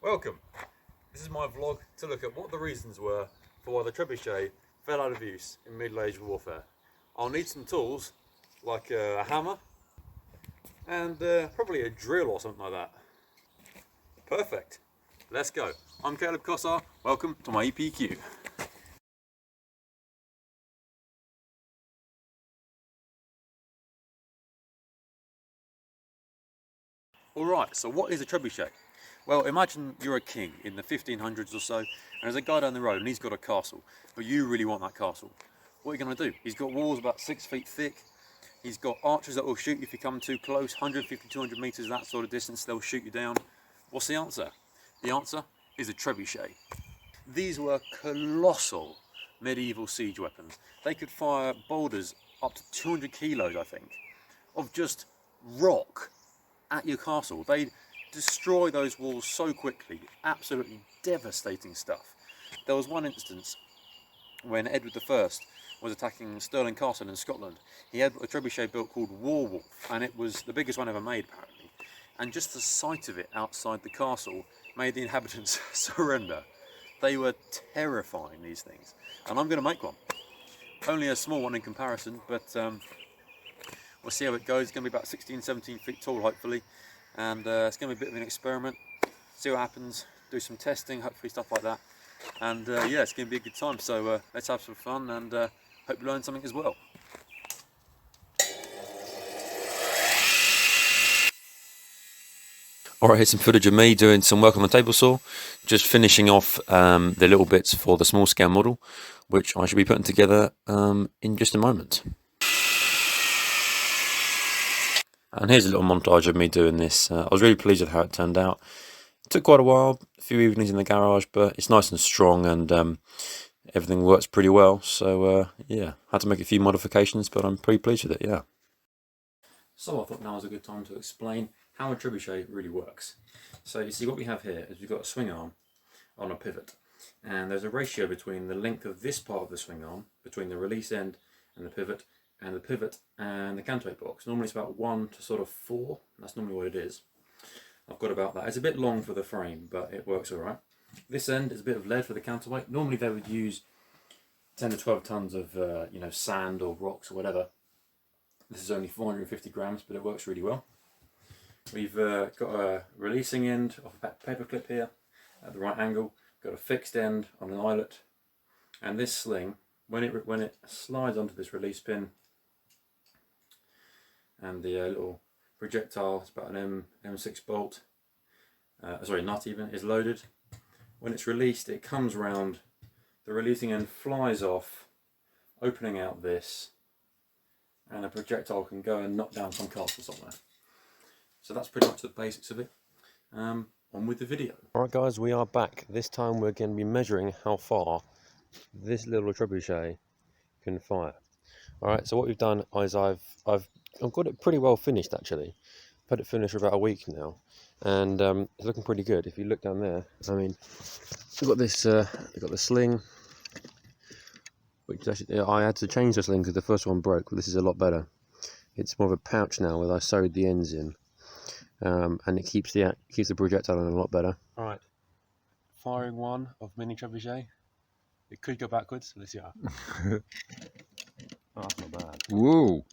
Welcome. This is my vlog to look at what the reasons were for why the trebuchet fell out of use in Middle Age warfare. I'll need some tools like a hammer and probably a drill or something like that. Perfect. Let's go. I'm Caleb Cossar. Welcome to my EPQ. Alright, so what is a trebuchet? Well, imagine you're a king in the 1500s or so, and there's a guy down the road and he's got a castle, but you really want that castle. What are you going to do? He's got walls about 6 feet thick, he's got archers that will shoot you if you come too close, 150, 200 metres, that sort of distance, they'll shoot you down. What's the answer? The answer is a trebuchet. These were colossal medieval siege weapons. They could fire boulders up to 200 kilos, I think, of just rock at your castle. They'd destroy those walls so quickly. Absolutely devastating stuff. There was one instance when Edward I was attacking Stirling Castle in Scotland. He had a trebuchet built called Warwolf, and it was the biggest one ever made apparently. And just the sight of it outside the castle made the inhabitants surrender. They were terrifying, these things. And I'm going to make one. Only a small one in comparison, but we'll see how it goes. It's going to be about 16, 17 feet tall, hopefully. And it's going to be a bit of an experiment. See what happens. Do some testing, hopefully stuff like that. And yeah, it's going to be a good time. So let's have some fun and hope you learn something as well. Alright, here's some footage of me doing some work on the table saw. Just finishing off the little bits for the small scale model, which I should be putting together in just a moment. And here's a little montage of me doing this. I was really pleased with how it turned out. It took quite a while, a few evenings in the garage, but it's nice and strong and everything works pretty well. So yeah, had to make a few modifications, but I'm pretty pleased with it, yeah. So I thought now was a good time to explain how a trebuchet really works. So you see what we have here is we've got a swing arm on a pivot. And there's a ratio between the length of this part of the swing arm, between the release end and the pivot and the canto box. Normally it's about 1 to sort of 4. That's normally what it is. I've got about that. It's a bit long for the frame, but it works all right. This end is a bit of lead for the counterweight. Normally they would use 10 to 12 tons of sand or rocks or whatever. This is only 450 grams, but it works really well. We've got a releasing end of a paper clip here at the right angle. Got a fixed end on an eyelet, and this sling, when it slides onto this release pin, and the little projectile, it's about an M6 bolt, nut even, is loaded. When it's released, it comes round, the releasing end flies off, opening out this, and a projectile can go and knock down some castle somewhere. So that's pretty much the basics of it. On with the video. Alright guys, we are back. This time we're going to be measuring how far this little trebuchet can fire. Alright, so what we've done is I've got it pretty well finished actually. I've had it finished for about a week now, and it's looking pretty good. If you look down there, I mean, we've got this, we've got the sling, which actually I had to change the sling because the first one broke, but this is a lot better. It's more of a pouch now where I sewed the ends in, and it keeps the projectile on a lot better. All right, firing one of mini trebuchet. It could go backwards. Let's see how. Oh, that's not bad. Whoa!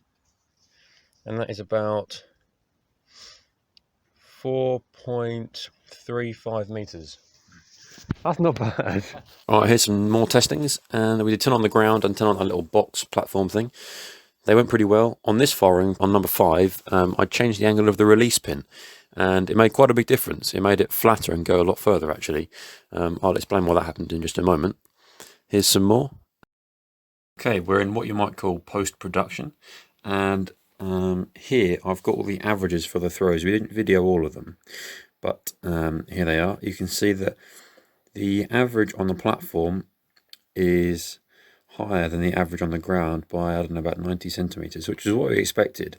And that is about 4.35 meters. That's not bad. Alright, here's some more testings, and we did 10 on the ground and 10 on a little box platform thing. They went pretty well. On this firing, on number 5, I changed the angle of the release pin, and it made quite a big difference. It made it flatter and go a lot further actually. I'll explain why that happened in just a moment. Here's some more. Okay, we're in what you might call post-production, and here I've got all the averages for the throws. We didn't video all of them, but here they are. You can see that the average on the platform is higher than the average on the ground by, I don't know, about 90 centimeters, which is what we expected,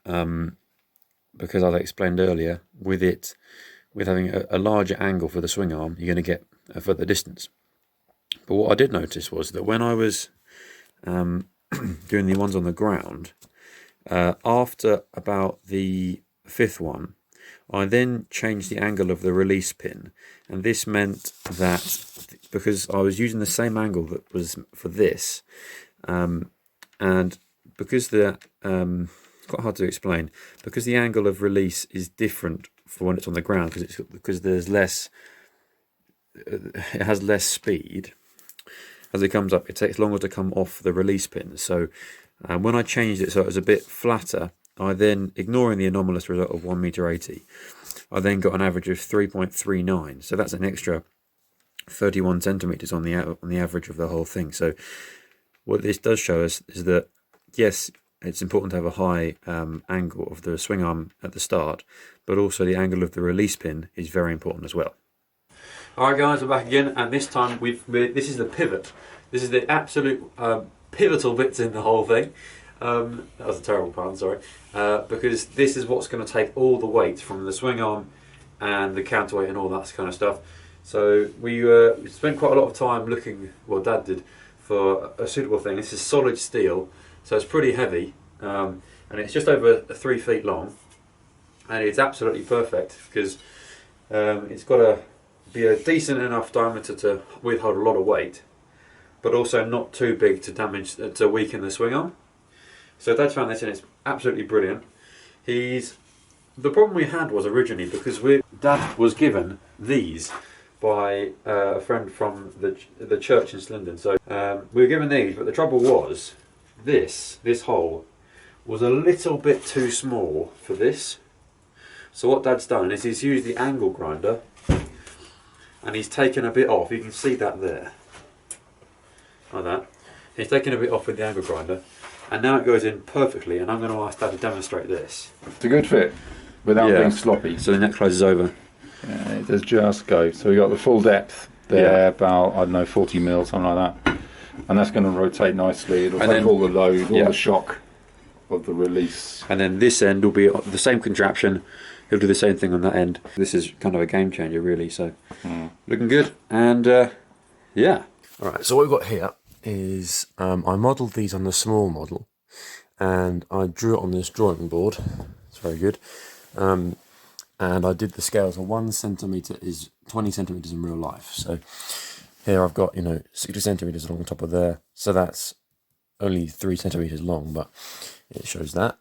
because as I explained earlier, with having a larger angle for the swing arm, you're going to get a further distance. But what I did notice was that when I was doing the ones on the ground, after about the 5th one, I then changed the angle of the release pin, and this meant that because I was using the same angle that was for this, and because the it's quite hard to explain, because the angle of release is different for when it's on the ground, because there's less, it has less speed. As it comes up, it takes longer to come off the release pin. So when I changed it so it was a bit flatter, I then, ignoring the anomalous result of 1.80 m, I then got an average of 3.39. So that's an extra 31 centimeters on the average of the whole thing. So what this does show us is that, yes, it's important to have a high angle of the swing arm at the start, but also the angle of the release pin is very important as well. Alright guys, we're back again, and this time this is the pivot. This is the absolute pivotal bits in the whole thing. That was a terrible pun, sorry. Because this is what's going to take all the weight from the swing arm and the counterweight and all that kind of stuff. So we spent quite a lot of time looking, well Dad did, for a suitable thing. This is solid steel, so it's pretty heavy, and it's just over 3 feet long, and it's absolutely perfect because it's got to be a decent enough diameter to withhold a lot of weight, but also not too big to weaken the swing arm. So Dad's found this and it's absolutely brilliant. The problem we had was originally, because Dad was given these by a friend from the church in Slindon. So we were given these, but the trouble was this hole was a little bit too small for this. So what Dad's done is he's used the angle grinder and he's taken a bit off. You can see that there, like that. He's taken a bit off with the angle grinder, and now it goes in perfectly, and I'm going to ask Dad to demonstrate this. It's a good fit without being sloppy. So the neck closes over. Yeah, it does just go. So we've got the full depth there, about, I don't know, 40 mil, something like that. And that's going to rotate nicely. It'll take all the load, all the shock of the release. And then this end will be the same contraption. He'll do the same thing on that end. This is kind of a game changer really, so looking good. And yeah. Alright, so what we've got here is I modelled these on the small model and I drew it on this drawing board. It's very good. And I did the scale, so 1 centimetre is 20 centimetres in real life. So here I've got, 60 centimetres along the top of there. So that's only 3 centimetres long, but it shows that.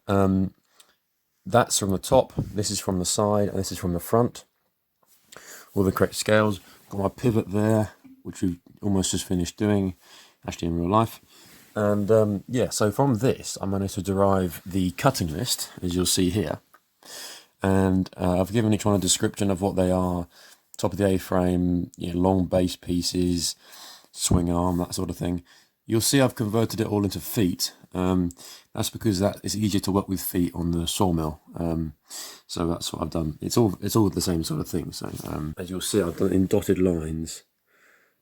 That's from the top, this is from the side, and this is from the front. All the correct scales. Got my pivot there, which we almost just finished doing, actually in real life. And yeah, so from this, I managed to derive the cutting list, as you'll see here. And I've given each one a description of what they are: top of the A-frame, long base pieces, swing arm, that sort of thing. You'll see I've converted it all into feet. That's because it's easier to work with feet on the sawmill. So that's what I've done. It's all the same sort of thing. So as you'll see, I've done it in dotted lines.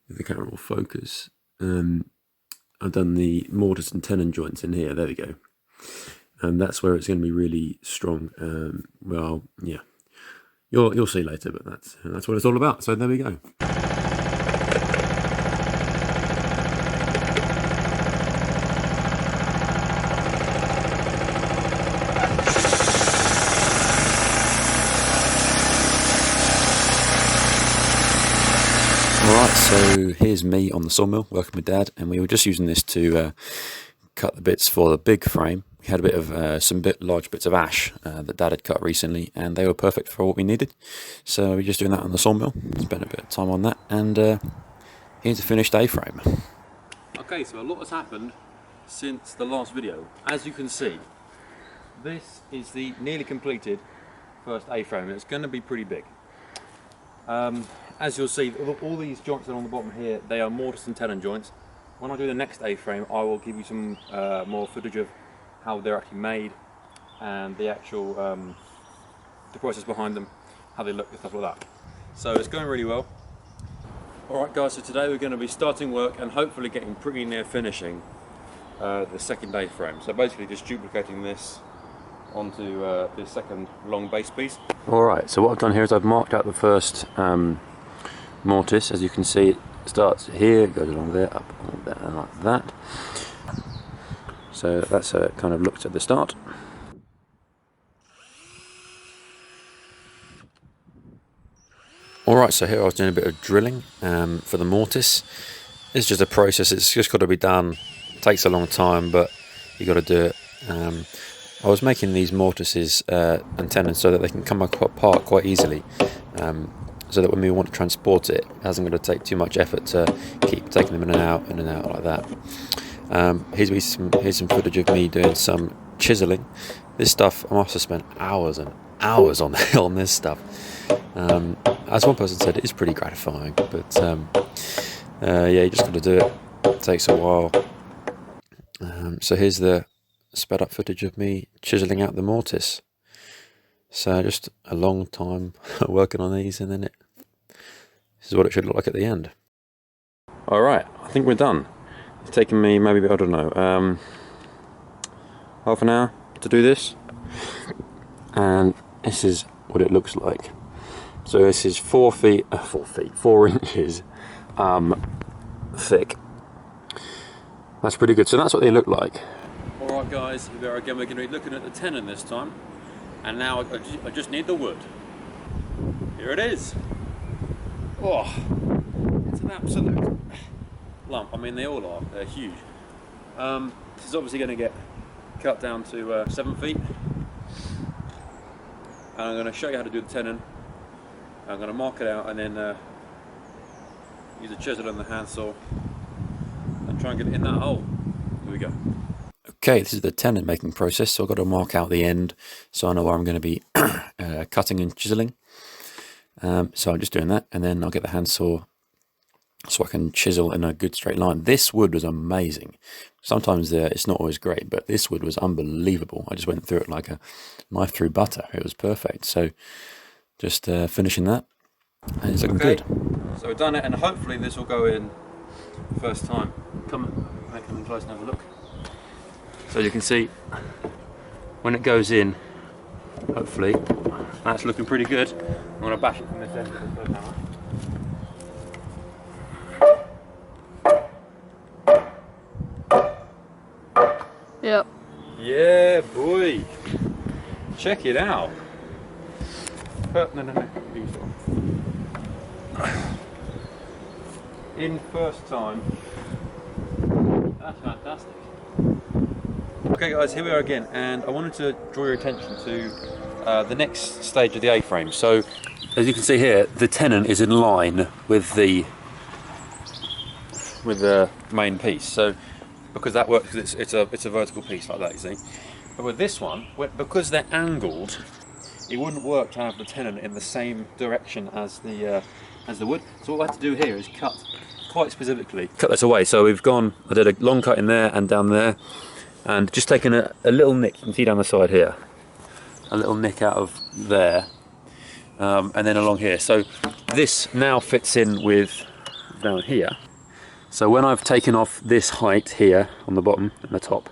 If the camera will focus. I've done the mortise and tenon joints in here. There we go. And that's where it's going to be really strong. Well, yeah, you'll see later, but that's what it's all about. So there we go. Alright, so here's me on the sawmill working with Dad, and we were just using this to cut the bits for the big frame. We had a bit of large bits of ash that Dad had cut recently, and they were perfect for what we needed. So we're just doing that on the sawmill. Spent a bit of time on that, and here's a finished A-frame. Okay, so a lot has happened since the last video. As you can see, this is the nearly completed first A-frame, and it's going to be pretty big. As you'll see, all these joints along the bottom here, they are mortise and tenon joints. When I do the next A-frame, I will give you some more footage of how they're actually made and the actual the process behind them, how they look and stuff like that. So it's going really well. Alright guys, so today we're going to be starting work and hopefully getting pretty near finishing the second A-frame. So basically just duplicating this onto the second long base piece. Alright, so what I've done here is I've marked out the first mortise. As you can see, it starts here, it goes along there, up, along there, and like that. So that's how it kind of looks at the start. Alright, so here I was doing a bit of drilling for the mortise. It's just a process, it's just got to be done. It takes a long time, but you got to do it. I was making these mortises and tenons so that they can come apart quite easily, so that when we want to transport it, it hasn't got to take too much effort to keep taking them in and out like that. Here's some footage of me doing some chiseling. This stuff, I must have spent hours and hours on this stuff. As one person said, it is pretty gratifying, but yeah, you just got to do it. It takes a while. So here's the sped up footage of me chiseling out the mortise. So just a long time working on these, and then this is what it should look like at the end. Alright, I think we're done. It's taken me maybe, I don't know, half an hour to do this, and this is what it looks like. So this is 4 inches thick. That's pretty good. So that's what they look like. Alright guys, here again we're going to be looking at the tenon this time, and now I just need the wood. Here it is. Oh, it's an absolute lump. I mean, they all are, they're huge. This is obviously going to get cut down to 7 feet, and I'm going to show you how to do the tenon. I'm going to mark it out and then use a chisel and the handsaw and try and get it in that hole. Here we go. Okay, this is the tenon making process, so I've got to mark out the end so I know where I'm going to be cutting and chiseling. So I'm just doing that, and then I'll get the handsaw so I can chisel in a good straight line. This wood was amazing. Sometimes it's not always great, but this wood was unbelievable. I just went through it like a knife through butter. It was perfect. So just finishing that, and it's looking good. So we've done it, and hopefully this will go in the first time. Come in close and have a look. So you can see when it goes in, hopefully that's looking pretty good. I'm going to bash it from this end of the hammer. Yep. Yeah, boy. Check it out. No. In first time. That's fantastic. Okay guys, here we are again, and I wanted to draw your attention to the next stage of the A-frame. So, as you can see here, the tenon is in line with the main piece. So, because that works, it's a vertical piece like that, you see. But with this one, because they're angled, it wouldn't work to have the tenon in the same direction as the wood. So what I had to do here is cut quite specifically, cut this away. So I did a long cut in there and down there, and just taken a little nick. You can see down the side here, a little nick out of there, and then along here. So this now fits in with down here. So when I've taken off this height here on the bottom and the top,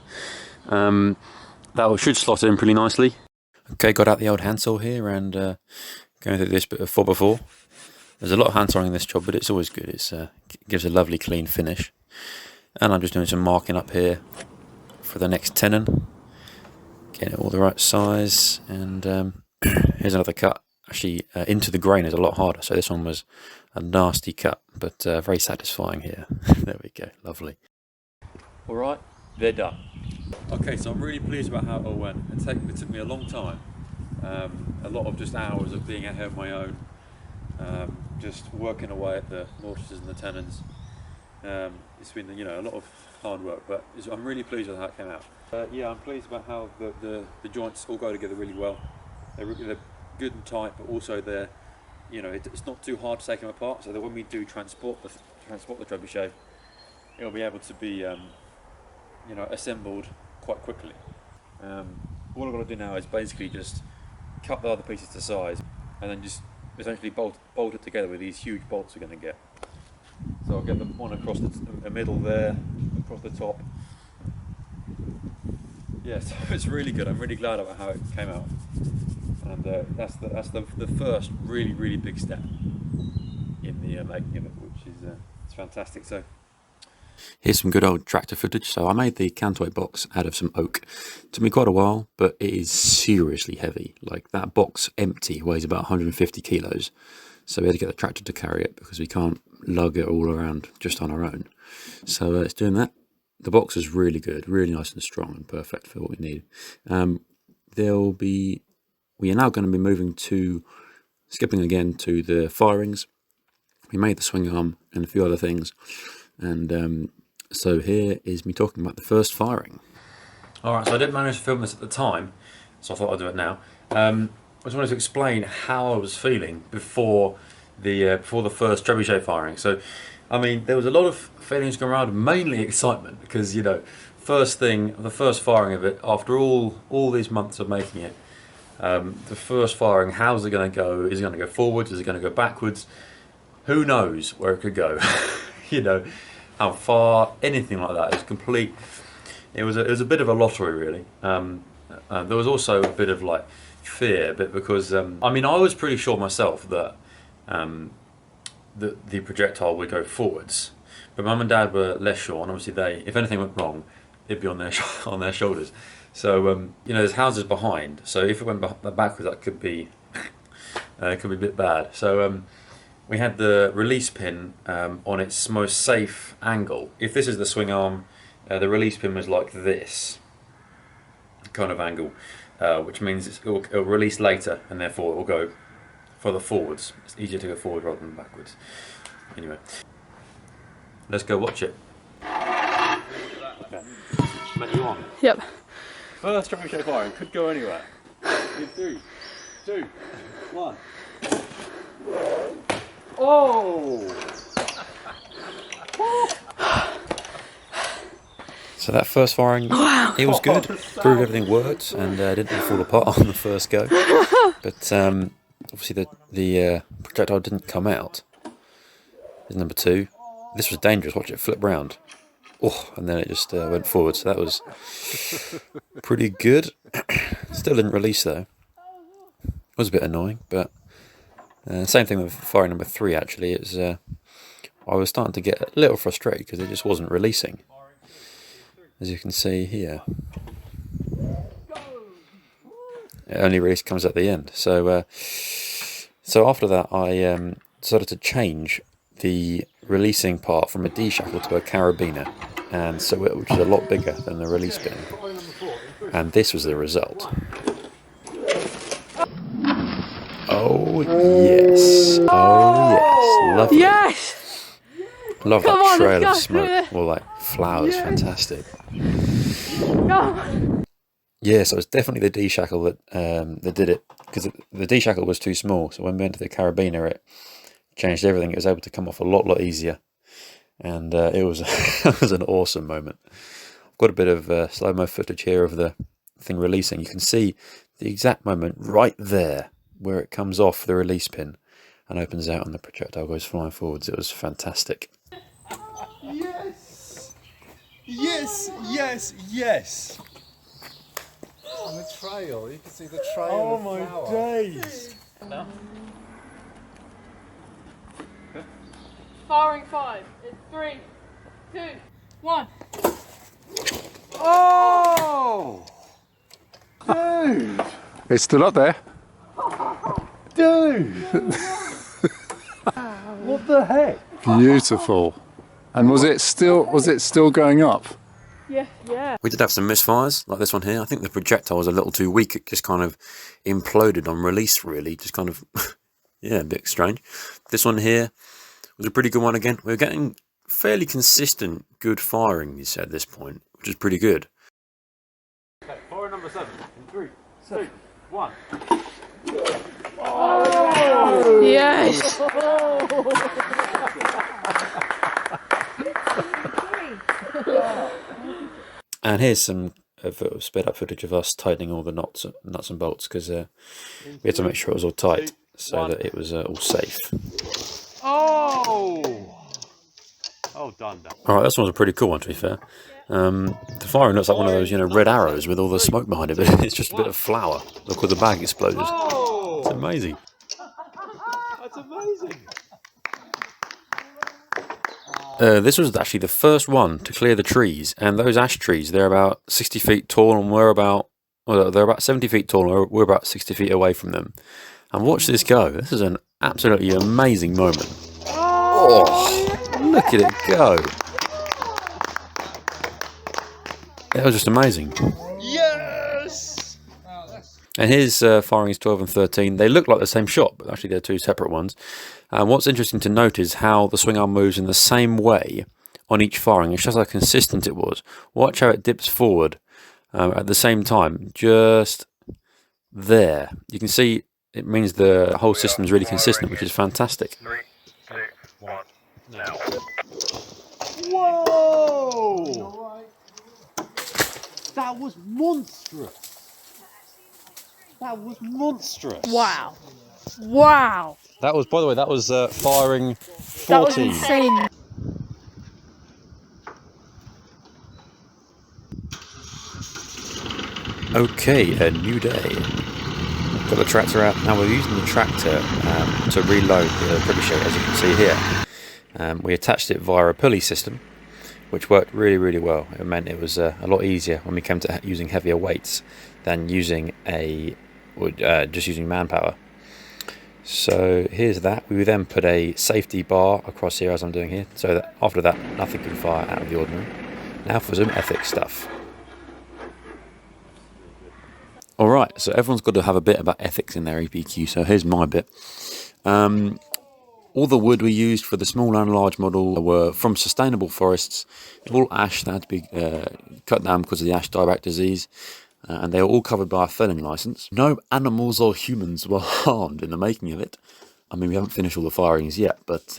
that should slot in pretty nicely. Okay, got out the old handsaw here and going through this bit of 4x4. There's a lot of handsawing in this job, but it's always good. It gives a lovely clean finish. And I'm just doing some marking up here for the next tenon, getting it all the right size. And here's another cut. Actually, into the grain is a lot harder, so this one was a nasty cut, but very satisfying here. There we go, lovely. All right, they're done. Okay, so I'm really pleased about how it all went. It took me a long time, a lot of just hours of being out here on my own, just working away at the mortises and the tenons. It's been, a lot of hard work, but I'm really pleased with how it came out. Yeah, I'm pleased about how the joints all go together really well. They're good and tight, but also they're, it's not too hard to take them apart, so that when we do transport the trebuchet, it'll be able to be assembled quite quickly. All I've got to do now is basically just cut the other pieces to size, and then just essentially bolt it together with these huge bolts we're going to get. So I'll get the one across the middle there, across the top. Yeah, so it's really good. I'm really glad about how it came out, and that's the first really big step in the making of it, which is it's fantastic. So here's some good old tractor footage. So I made the counterweight box out of some oak. It took me quite a while, but it is seriously heavy. Like, that box empty weighs about 150 kilos. So we had to get the tractor to carry it because we can't lug it all around just on our own. So it's doing that. The box is really good, really nice and strong and perfect for what we need. We are now going to be moving to, skipping again to the firings. We made the swing arm and a few other things. And so here is me talking about the first firing. Alright, so I didn't manage to film this at the time, so I thought I'd do it now. I just wanted to explain how I was feeling before the first trebuchet firing. So, I mean, there was a lot of feelings going around, mainly excitement, because, you know, the first firing of it, after all these months of making it, the first firing, how's it going to go? Is it going to go forwards? Is it going to go backwards? Who knows where it could go? You know, how far, anything like that. It was complete. It was a bit of a lottery, really. There was also a bit of like fear, but because I mean, I was pretty sure myself that the projectile would go forwards, but Mum and Dad were less sure, and obviously if anything went wrong, it'd be on their on their shoulders. So you know, there's houses behind, so if it went backwards, that could be a bit bad. So we had the release pin on its most safe angle. If this is the swing arm, the release pin was like this kind of angle, which means it'll release later, and therefore it will go further forwards. It's easier to go forward rather than backwards. Anyway, let's go watch it. Okay. Matt, you on? Yep. First trebuchet firing, could go anywhere. In 3, 2, 1. Oh! So that first firing, it was good. Proved everything worked and didn't fall apart on the first go. But obviously the projectile didn't come out. Here's number 2. This was dangerous. Watch it flip round. Oh, and then it just went forward. So that was pretty good. Still didn't release though. It was a bit annoying, but same thing with firing number 3. Actually, it's I was starting to get a little frustrated because it just wasn't releasing. As you can see here, it only really comes at the end. So, so after that, I decided to change the releasing part from a D shackle to a carabiner, and so which is a lot bigger than the release pin. And this was the result. Oh yes! Oh yes! Lovely. Yes! Love Come that on, trail of let's go. smoke, or like flowers, fantastic. Go! Yeah, so it's definitely the D shackle that did it, because the D shackle was too small. So when we went to the carabiner, it changed everything. It was able to come off a lot easier, and it was it was an awesome moment. I've got a bit of slow-mo footage here of the thing releasing. You can see the exact moment right there where it comes off the release pin and opens out, and the projectile goes flying forwards. It was fantastic. Yes! Yes, yes, yes! On the trail, you can see the trail. Oh of my flower. days! Firing 5. In 3, 2, 1. Oh! Dude! It's still up there. Dude! What the heck? Beautiful. And was it still going up? Yeah. Yeah. We did have some misfires, like this one here. I think the projectile was a little too weak. It just kind of imploded on release, really. Just kind of, yeah, a bit strange. This one here was a pretty good one again. We were getting fairly consistent, good firings at this point, which is pretty good. Okay, fire number 7. In 3, 2, 1. Yes! And here's some sped up footage of us tightening all the nuts and bolts, because we had to make sure it was all tight so that it was all safe. Oh! Oh, done. Alright, this one's a pretty cool one, to be fair. The firing looks like one of those, you know, red arrows with all the smoke behind it, but it's just a bit of flour. Look where the bag exploded. Oh! It's amazing. That's amazing! This was actually the first one to clear the trees, and those ash trees, they're about 60 feet tall, and they're about 70 feet tall, and we're about 60 feet away from them. And watch this go. This is an absolutely amazing moment. Oh, look at it go. That was just amazing. Yes! And his firings 12 and 13, they look like the same shot, but actually they're two separate ones. And what's interesting to note is how the swing arm moves in the same way on each firing. It shows how consistent it was. Watch how it dips forward at the same time, just there. You can see it means the whole system is really consistent, which is fantastic. 3, 2, 1, now. Whoa! That was monstrous. That was monstrous. Wow. Wow. That was, by the way, that was firing That was 14. insane. Okay, a new day. Got the tractor out. Now we're using the tractor to reload the trebuchet, as you can see here. We attached it via a pulley system, which worked really, really well. It meant it was a lot easier when we came to using heavier weights than using just using manpower. So here's that. We then put a safety bar across here, as I'm doing here, so that after that nothing can fire out of the ordinary. Now for some ethics stuff. Alright, so everyone's got to have a bit about ethics in their EPQ, so here's my bit. All the wood we used for the small and large model were from sustainable forests, all ash that had to be cut down because of the ash dieback disease, and they were all covered by a felling licence. No animals or humans were harmed in the making of it. I mean, we haven't finished all the firings yet, but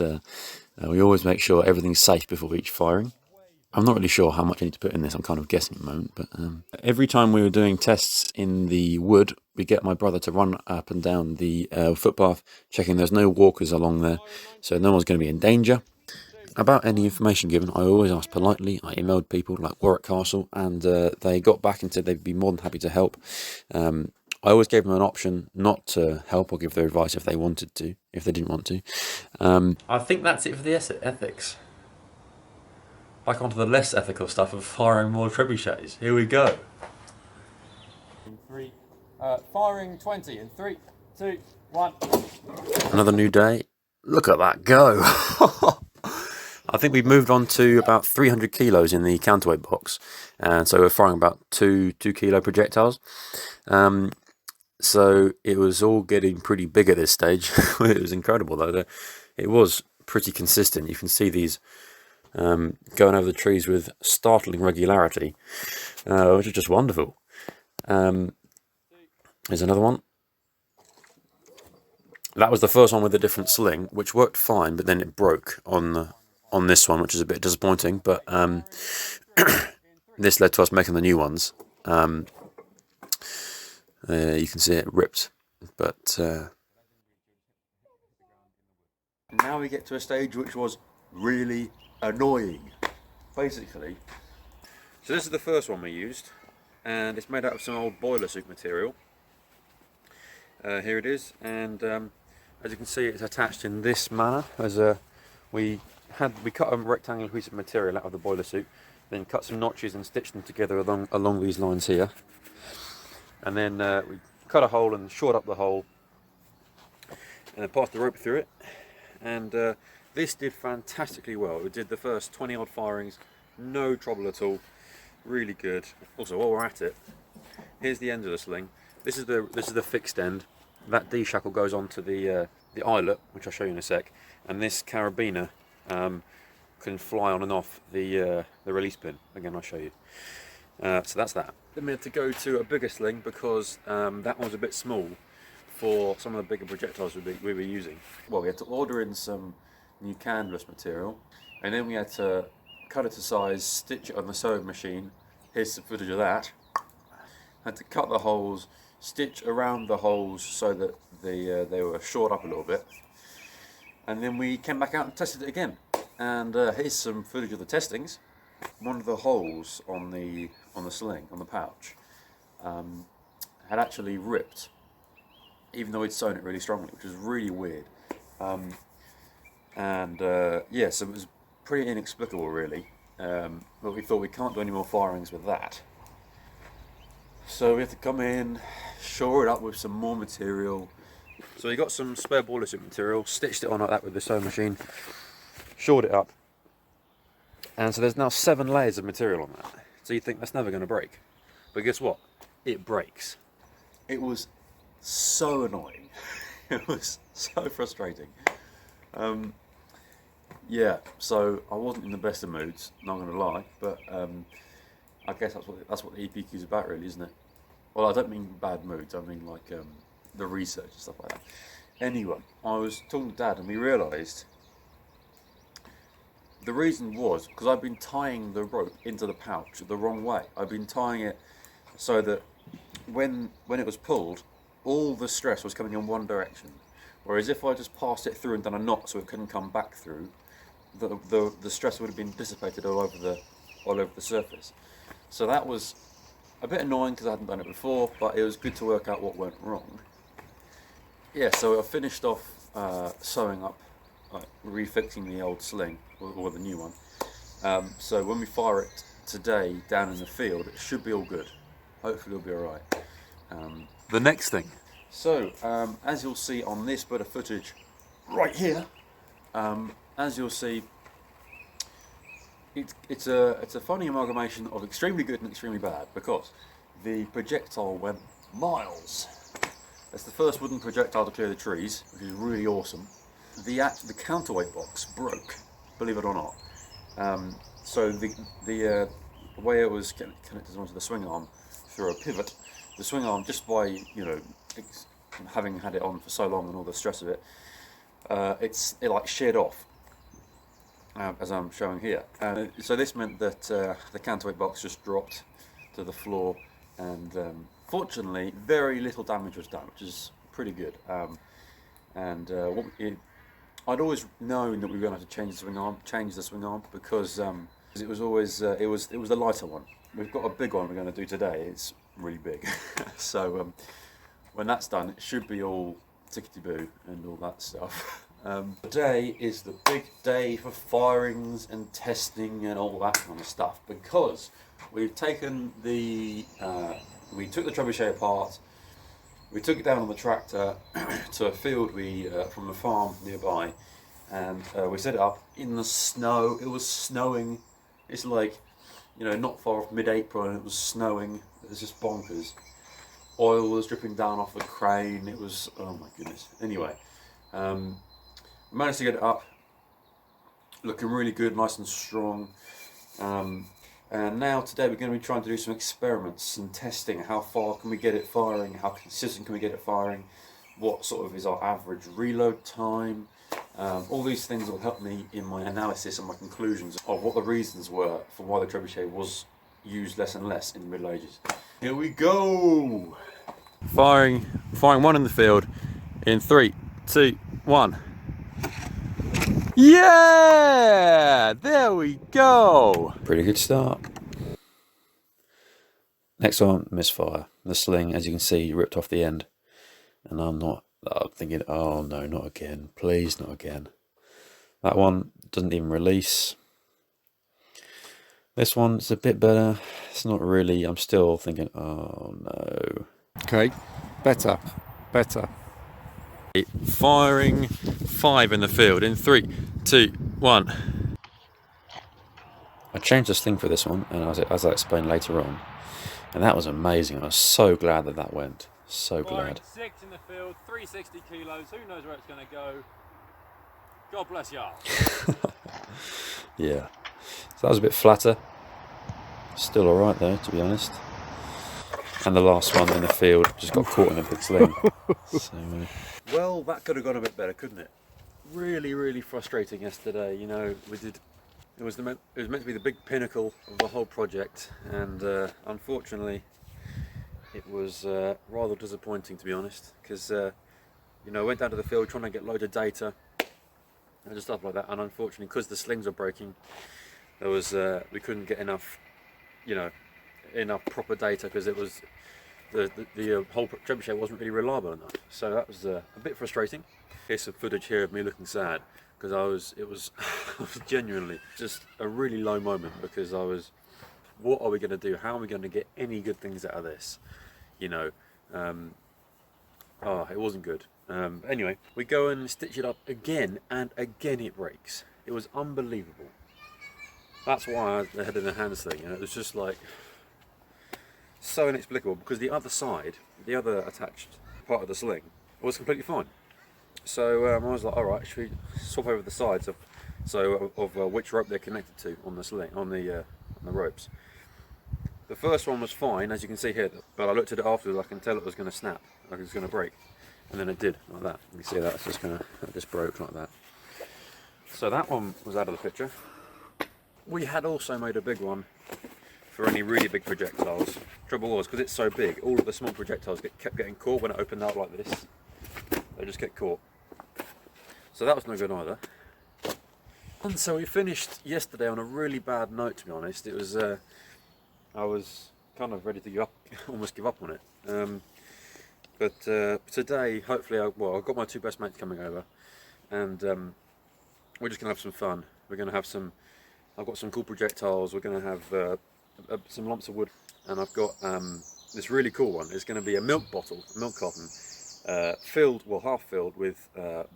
we always make sure everything's safe before each firing. I'm not really sure how much I need to put in this, I'm kind of guessing at the moment, but every time we were doing tests in the wood, we get my brother to run up and down the footpath, checking there's no walkers along there, so no one's going to be in danger. About any information given, I always ask politely. I emailed people like Warwick Castle, and they got back and said they'd be more than happy to help. I always gave them an option not to help or give their advice if they wanted to, if they didn't want to. I think that's it for the ethics. Back onto the less ethical stuff of firing more trebuchets. Here we go. Firing 20 in 3, 2, 1. Another new day. Look at that go. I think we've moved on to about 300 kilos in the counterweight box. And so we're firing about 2 kilo projectiles. So it was all getting pretty big at this stage. It was incredible though. It was pretty consistent. You can see these going over the trees with startling regularity, which is just wonderful. Here's another one. That was the first one with a different sling, which worked fine, but then it broke on this one, which is a bit disappointing. But this led to us making the new ones. You can see it ripped, but now we get to a stage which was really annoying, basically. So this is the first one we used, and it's made out of some old boiler suit material. Here it is, and as you can see, it's attached in this manner. As we cut a rectangular piece of material out of the boiler suit, then cut some notches and stitched them together along these lines here, and then we cut a hole and shored up the hole, and then passed the rope through it, and this did fantastically well. It did the first 20 odd firings, no trouble at all, really good. Also, while we're at it, here's the end of the sling. This is the fixed end. That D shackle goes onto the eyelet, which I'll show you in a sec, and this carabiner can fly on and off the release pin. Again, I'll show you. So that's that. Then we had to go to a bigger sling because that one was a bit small for some of the bigger projectiles we were using. Well, we had to order in some new canvas material, and then we had to cut it to size, stitch it on the sewing machine. Here's some footage of that. Had to cut the holes, stitch around the holes so that they were shored up a little bit, and then we came back out and tested it again. And here's some footage of the testings. One of the holes on the sling, on the pouch, had actually ripped, even though we'd sewn it really strongly, which was really weird. Yeah, so it was pretty inexplicable, really. But we thought we can't do any more firings with that. So we had to come in, shore it up with some more material, So you got some spare boiler suit material, stitched it on like that with the sewing machine, shored it up, and so there's now 7 layers of material on that. So you think that's never going to break, but guess what? It breaks. It was so annoying. It was so frustrating. Yeah, so I wasn't in the best of moods, not going to lie, but I guess that's what the EPQ is about, really, isn't it? Well, I don't mean bad moods, I mean like the research and stuff like that. Anyway, I was talking to Dad and we realised the reason was because I'd been tying the rope into the pouch the wrong way. I'd been tying it so that when it was pulled, all the stress was coming in one direction. Whereas if I just passed it through and done a knot so it couldn't come back through, the stress would have been dissipated all over the surface. So that was a bit annoying because I hadn't done it before, but it was good to work out what went wrong. Yeah, so I finished off sewing up, refixing the old sling, or the new one. So when we fire it today down in the field, it should be all good. Hopefully it'll be alright. The next thing. So, as you'll see on this bit of footage right here, as you'll see, it's a funny amalgamation of extremely good and extremely bad, because the projectile went miles. It's the first wooden projectile to clear the trees, which is really awesome. The counterweight box broke, believe it or not. So the way it was connected onto the swing arm through a pivot, the swing arm, just by having had it on for so long and all the stress of it, it like sheared off, as I'm showing here. So this meant that the counterweight box just dropped to the floor, and fortunately very little damage was done, which is pretty good. I'd always known that we were going to have to change the swing arm, because it was always it was the lighter one. We've got a big one we're going to do today. It's really big. So when that's done, it should be all tickety-boo and all that stuff. Today is the big day for firings and testing and all that kind of stuff, because we've taken we took the trebuchet apart, we took it down on the tractor to a field from a farm nearby, and we set it up in the snow. It was snowing. It's like, not far off mid-April, and it was snowing. It was just bonkers. Oil was dripping down off the crane. It was, oh my goodness. Anyway, managed to get it up, looking really good, nice and strong. And now today we're going to be trying to do some experiments and testing. How far can we get it firing? How consistent can we get it firing? What sort of is our average reload time? All these things will help me in my analysis and my conclusions of what the reasons were for why the trebuchet was used less and less in the Middle Ages. Here we go! Firing one in the field in 3, 2, 1. Yeah! There we go! Pretty good start. Next one, misfire. The sling, as you can see, ripped off the end. And I'm thinking, oh no, not again. Please, not again. That one doesn't even release. This one's a bit better. It's not really. I'm still thinking, oh no. Okay, better. Firing 5 in the field in 3, 2, 1. I changed the sling for this one, and as I explained later on, and that was amazing. I was so glad that went. So glad. 6 in the field, 360 kilos. Who knows where it's going to go? God bless y'all. Yeah. So that was a bit flatter. Still alright though, to be honest. And the last one in the field just got caught in a big sling. So, well, that could have gone a bit better, couldn't it? Really, really frustrating yesterday. It was meant to be the big pinnacle of the whole project, and unfortunately, it was rather disappointing, to be honest. Because I went down to the field trying to get loads of data and just stuff like that, and unfortunately, because the slings were breaking, there was we couldn't get enough, enough proper data, because it was the whole trebuchet wasn't really reliable enough. So that was a bit frustrating. Here's some footage here of me looking sad, because it was genuinely just a really low moment, because what are we going to do? How are we going to get any good things out of this? It wasn't good. Anyway, we go and stitch it up again, and again it breaks. It was unbelievable. That's why I had the head in the hands thing, it was just like so inexplicable, because the other side, the other attached part of the sling, was completely fine. So I was like, alright, should we swap over the sides of which rope they're connected to on the sling, on the ropes. The first one was fine, as you can see here, but I looked at it afterwards, I can tell it was going to snap, like it was going to break. And then it did, like that. You can see that, it just broke like that. So that one was out of the picture. We had also made a big one for any really big projectiles. Trouble was, because it's so big, all of the small projectiles kept getting caught when it opened out like this. They just get caught. So that was no good either. And so we finished yesterday on a really bad note, to be honest. It was, I was kind of ready to give up, almost give up on it. But today, hopefully, I've got my two best mates coming over, and we're just going to have some fun. We're going to have some, I've got some cool projectiles, we're going to have some lumps of wood, and I've got this really cool one. It's going to be a milk bottle, a milk carton, filled, well half filled with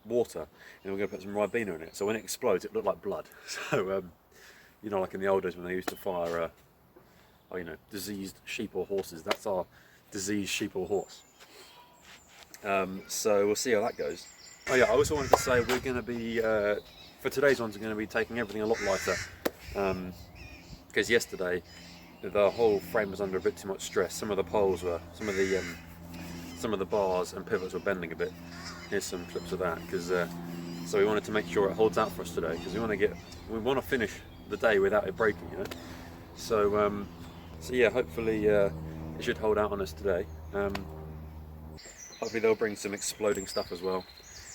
water, and we're going to put some Ribena in it, so when it explodes it looked like blood. So, you know, like in the old days when they used to fire, you know, diseased sheep or horses, that's our diseased sheep or horse. So we'll see how that goes. Oh yeah, I also wanted to say we're going to be, for today's ones, we're going to be taking everything a lot lighter, because yesterday the whole frame was under a bit too much stress. Some of the poles were, some of the bars and pivots were bending a bit. Here's some clips of that, because so we wanted to make sure it holds out for us today, because we want to finish the day without it breaking, you know. So so yeah, hopefully it should hold out on us today. Hopefully they'll bring some exploding stuff as well,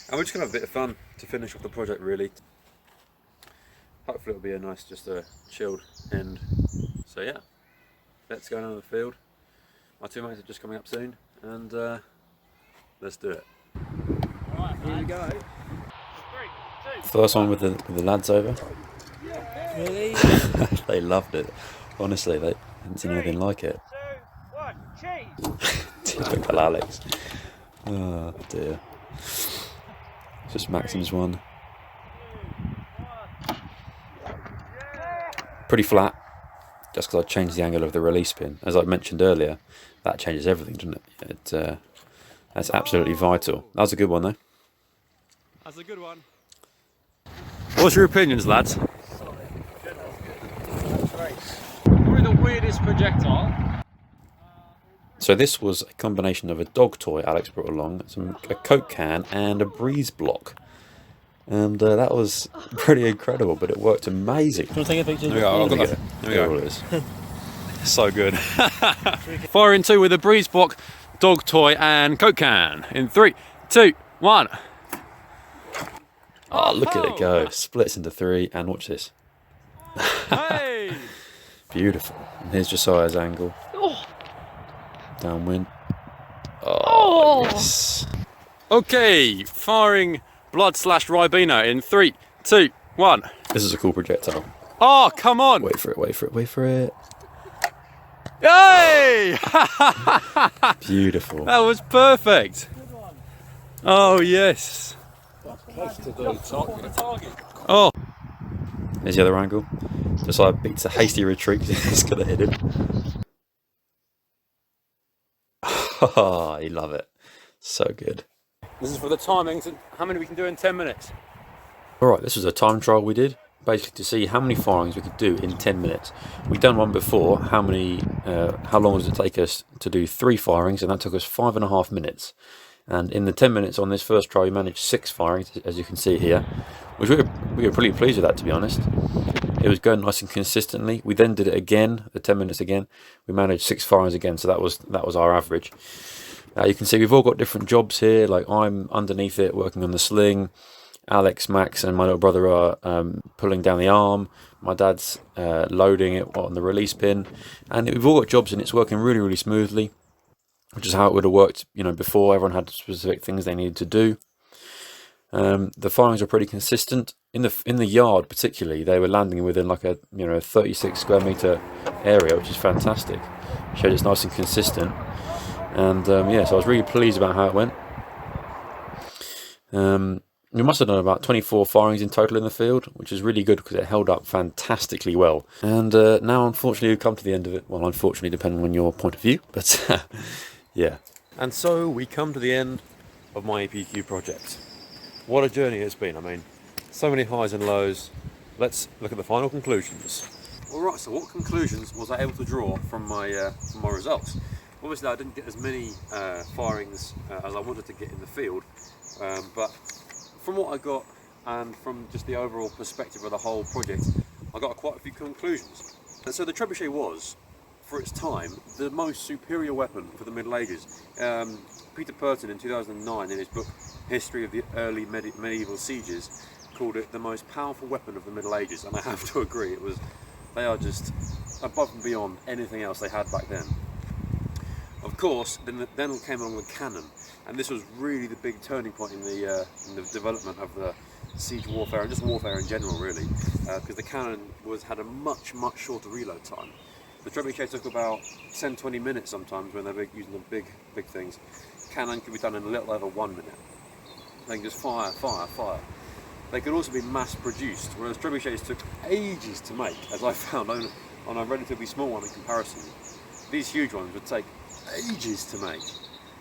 and we're just gonna have a bit of fun to finish off the project, really. Hopefully it'll be a nice, just a chilled end. So yeah, let's go down to the field. My two mates are just coming up soon, and let's do it. Alright, here we go. 3, 2. First one with the lads over. Really? They loved it. Honestly, they hadn't seen anything like it. 2, 1, cheese! Typical Alex. Oh dear. Just Maxim's one. Pretty flat, just because I changed the angle of the release pin. As I mentioned earlier, that changes everything, doesn't it? That's absolutely vital. That was a good one, though. That's a good one. What's your opinions, lads? Probably the weirdest projectile. So this was a combination of a dog toy Alex brought along, a Coke can, and a breeze block. And that was pretty incredible, but it worked amazing. Do you want to take a picture? There we go, I've got that. There we There go. it is. So good. Fire in 2 with a breeze block, dog toy, and Coke can. In 3, 2, 1. Oh, look at it go. Splits into 3, and watch this. Hey! Beautiful. And here's Josiah's angle. Downwind. Oh, yes. Okay, firing blood / Ribena in 3, 2, 1. This is a cool projectile. Oh, come on! Wait for it, wait for it, wait for it. Hey! Beautiful. That was perfect. Oh, yes. Oh. There's the other angle. Josiah beats a hasty retreat because he's going to hit him. Oh, you love it. So good. This is for the timings and how many we can do in 10 minutes. Alright, this was a time trial we did, basically to see how many firings we could do in 10 minutes. We'd done one before, how long does it take us to do 3 firings, and that took us 5.5 minutes. And in the 10 minutes on this first try, we managed 6 firings, as you can see here, which we were pretty pleased with that, to be honest. It was going nice and consistently. We then did it again, the 10 minutes again. We managed 6 firings again, so that was our average. You can see we've all got different jobs here. Like I'm underneath it, working on the sling. Alex, Max, and my little brother are pulling down the arm. My dad's loading it on the release pin, and we've all got jobs, and it's working really, really smoothly, which is how it would have worked, you know, before. Everyone had specific things they needed to do. The firings are pretty consistent. In the yard, particularly, they were landing within like a 36 square meter area, which is fantastic. Showed it's nice and consistent, and yeah, so I was really pleased about how it went. We must have done about 24 firings in total in the field, which is really good because it held up fantastically well. And now, unfortunately, we've come to the end of it. Well, unfortunately, depending on your point of view, but yeah. And so we come to the end of my EPQ project. What a journey it's been. I mean, so many highs and lows. Let's look at the final conclusions. Alright, so what conclusions was I able to draw from my results? Obviously I didn't get as many firings as I wanted to get in the field, but from what I got and from just the overall perspective of the whole project, I got quite a few conclusions. And so the trebuchet was, for its time, the most superior weapon for the Middle Ages. Peter Purton in 2009 in his book History of the Early Medieval Sieges called it the most powerful weapon of the Middle Ages, and I have to agree, they are just above and beyond anything else they had back then. Of course, then came along the cannon, and this was really the big turning point in the development of the siege warfare and just warfare in general, really, because the cannon had a much shorter reload time. The trebuchet took about 10-20 minutes sometimes when they're using the big things. Cannon could be done in a little over 1 minute. They can just fire. They could also be mass produced, whereas trebuchets took ages to make, as I found on a relatively small one in comparison. These huge ones would take ages to make,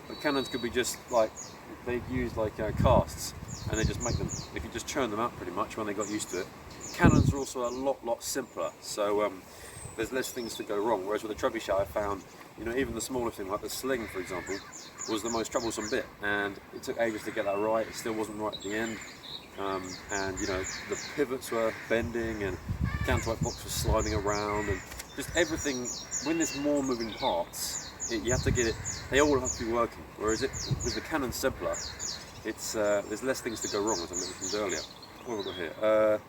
but cannons could be just like, they'd use like casts, and they just make them, they could just churn them out pretty much when they got used to it. Cannons are also a lot simpler, so there's less things to go wrong, whereas with the trebuchet I found, you know, even the smallest thing, like the sling for example, was the most troublesome bit, and it took ages to get that right. It still wasn't right at the end, and you know, the pivots were bending and the counterweight box was sliding around, and just everything. When there's more moving parts, you have to get it, they all have to be working, whereas with the cannon simpler, it's there's less things to go wrong, as I mentioned earlier. What have we got here?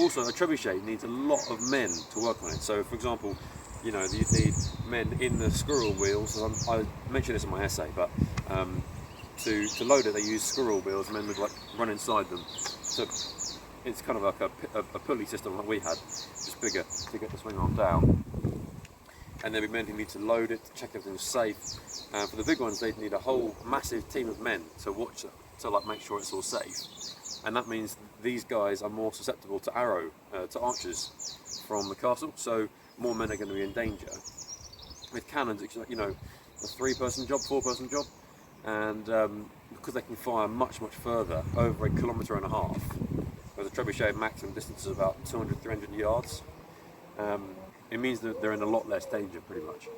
Also, a trebuchet needs a lot of men to work on it. So, for example, you know, you need men in the squirrel wheels. I mentioned this in my essay, but to load it, they use squirrel wheels. Men would like run inside them. So it's kind of like a pulley system like we had, just bigger to get the swing arm down. And there'd be men who need to load it, to check everything's safe. For the big ones, they'd need a whole massive team of men to watch it, to like make sure it's all safe. And that means these guys are more susceptible to to archers from the castle, so more men are going to be in danger. With cannons, it's, you know, a 3-person job, 4-person job, and because they can fire much further, over 1.5 kilometres, where the trebuchet maximum distance is about 200-300 yards, it means that they're in a lot less danger, pretty much.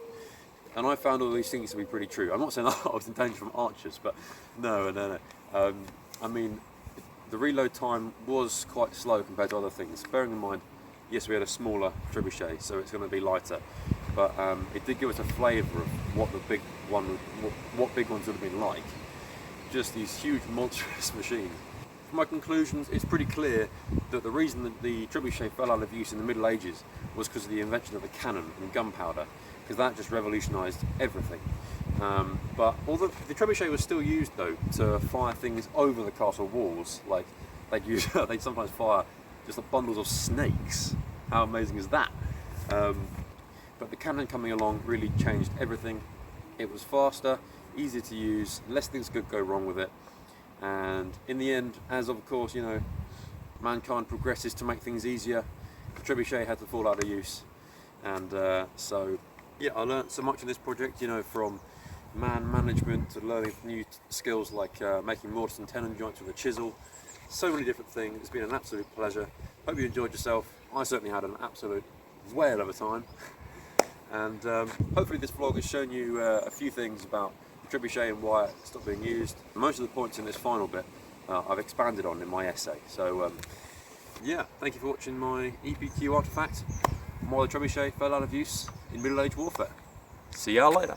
And I found all these things to be pretty true. I'm not saying I was in danger from archers, but no. I mean, the reload time was quite slow compared to other things. Bearing in mind, yes, we had a smaller trebuchet, so it's going to be lighter, but it did give us a flavour of what the big ones would have been like. Just these huge, monstrous machines. From my conclusions, it's pretty clear that the reason that the trebuchet fell out of use in the Middle Ages was because of the invention of the cannon and gunpowder, because that just revolutionised everything. But although the trebuchet was still used though to fire things over the castle walls, like they'd sometimes fire just like bundles of snakes. How amazing is that? But the cannon coming along really changed everything. It was faster, easier to use, less things could go wrong with it. And in the end, as of course, you know, mankind progresses to make things easier, the trebuchet had to fall out of use. And so, yeah, I learnt so much in this project, you know, from man management to learning new skills like making mortise and tenon joints with a chisel. So many different things. It's been an absolute pleasure. Hope you enjoyed yourself. I certainly had an absolute whale of a time. And hopefully this vlog has shown you a few things about the trebuchet and why it stopped being used. Most of the points in this final bit I've expanded on in my essay. So yeah, thank you for watching my EPQ artefact, why the trebuchet fell out of use in Middle Age warfare. See y'all later.